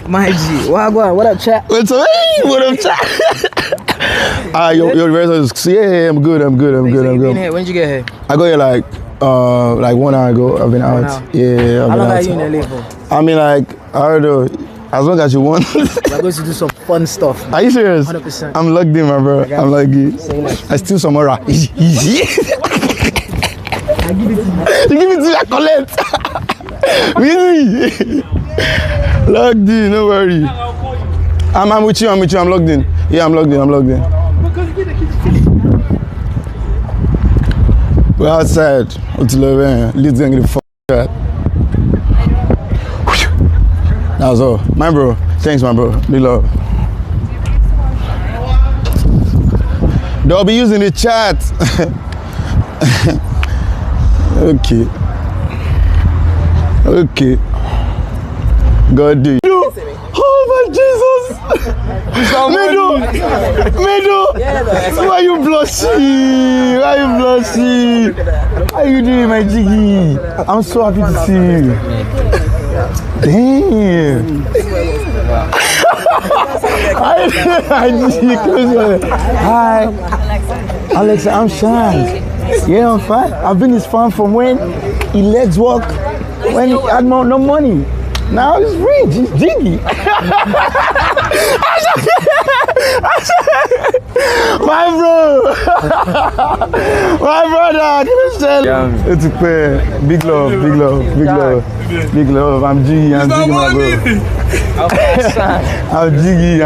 My G, what up, chat? What up, chat? Your results. Yeah, I'm good. When did you get here? I got here like 1 hour ago. I've been out. Yeah. How long are you in LA for? I mean, like, I don't know. As long as you want. We're going to do some fun stuff. Are you serious? 100%. I'm locked in, my bro. I'm lucky. I steal some more. You give it to me, I collect. Really? Locked in, no worry. I'm with you, I'm logged in. Yeah, I'm logged in. We're outside. Let's get the fuck out. That was all. My bro. Thanks, my bro. Big love. They'll be using the chat. Okay. God do. Oh my Jesus! Medo! Why you blushing? How you doing, my jiggy? I'm so happy to see you. Damn! Hi, Alexa. I'm Shank. Yeah, I'm fine. I've been his fan from when he legs walk, when he had no money. Now he's rich, he's jiggy. My brother, it's a pair. Big love. I'm jiggy, my bro. I'm jiggy.